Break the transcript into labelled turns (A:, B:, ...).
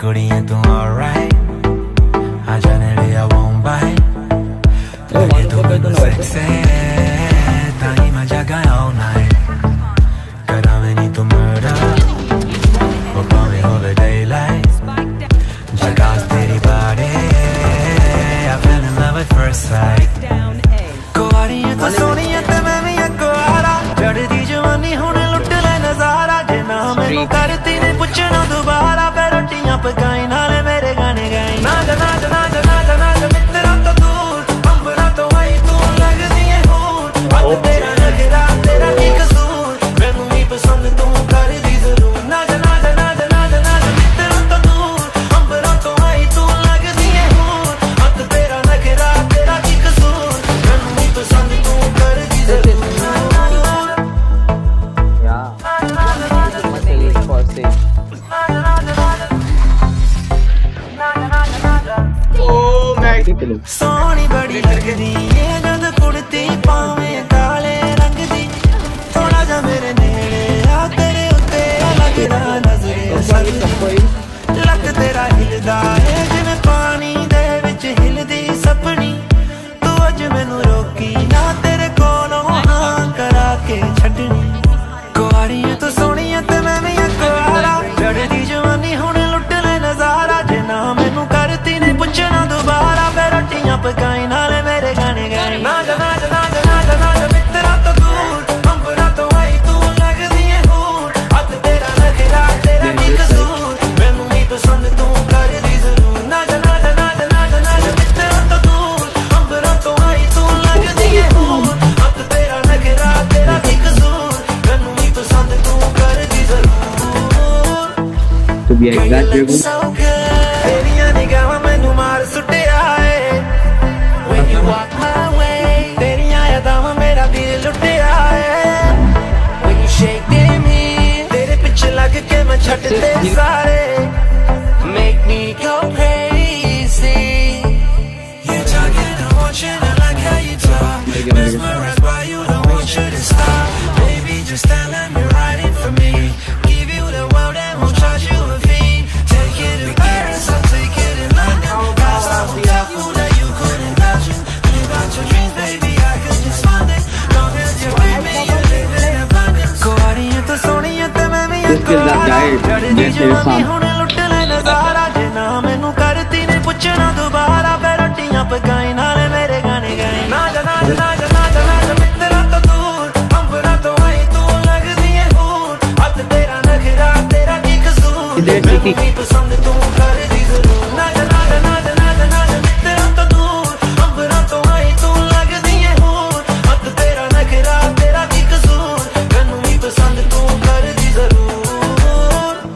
A: कुड़ियां तू alright आजा नेड़े I won't bite लगे तू मैनू sexy ताई मैं जगा all night करावे नी तू murder वो पावे होवे daylight जगास तेरी body I fell in love at first sight कुवारियां तो सोनियां ते मैं भी कुआरा चढ़दी जवानी हुण लुट ले नजारा जे ना मैनू करती ने पुछना दोबारा फिर रोटियां पकाई नाले मेरे गाने गाई ना जा ना जा ना जा ना जा ना जा मित्रा तो दूर अंबरा तो आई तू लगदी है हूर बात तेरा नखरा तेरा की कसूर मैनू ही पसंद तू कर दी जरूर ना जा ना जा ना जा ना जा ना जा मित्रा तो दूर अंबरा तो आई तू लगदी है हूर बात तेरा नखरा तेरा की कसूर मैनू ही पसंद तू कर दी जरूर सोनी बड़ी लगदी है जद कुड़ती पावे काले रंग दी थोड़ा जा मेरे नेड़े आ तेरे उत्ते लगदा नजरे लक तेरा हिलदा है जिवें पानी दे विच हिलदी सपनी तू अज मैनू रोकी ना तेरे कोलों हां करा के छड्डनी कुआरियां तू सोहणियां ते मैं भी कुआरा चढ़दी जवानी हुण लुट ले नजारा जे ना मैनू करती ने पुछना दोबारा रोटियां पकाई नाले मेरे गाने गाए ना जा ना जा ना जा ना जा ना जा मित्रा तो दूर अंबरा तो आई तू लगदी है हूर हथ तेरा नखरा तेरा की कसूर मैनू ही पसंद तू कर दी जरूर ना जा ना जा ना जा ना जा ना जा मित्रा तो दूर अंबरा तो आई तू लगदी है हूर हथ तेरा नखरा तेरा की कसूर मैनू ही पसंद तू कर दी जरूर
B: to be exact
A: तेरियां निगाहां मैनू मार सुटिया You walk my way, तेरियां यादां मेरा दिल लुटिया है When you shake me, तेरे पीछे लग के मैं छड्डदे सारे Make me go crazy You're talking, I'm watching, I like how you talk Mesmerized by you, don't want you to stop Baby, just stand, let me ride it for me Give you the world and we'll charge you a fee Take it to Paris, I'll take it in London Fast, I will tell you that you couldn't imagine your dreams, baby, I could just fund it. Long as you're with me, you live in abundance. कुआरियां तो सोहणियां ते मैं भी कुआरा चढ़दी जवानी हुण लुट ले नजारा जे ना मैनू करती ने पुछना दोबारा फिर रोटियां पकाई नाले मेरे गाने गाए ना जा ना जा ना जा ना जा ना जा मित्रा तो दूर अंबरा तो आई तू लगदी है हूर हथ तेरा नखरा तेरा की कसूर मैनू ही पसंद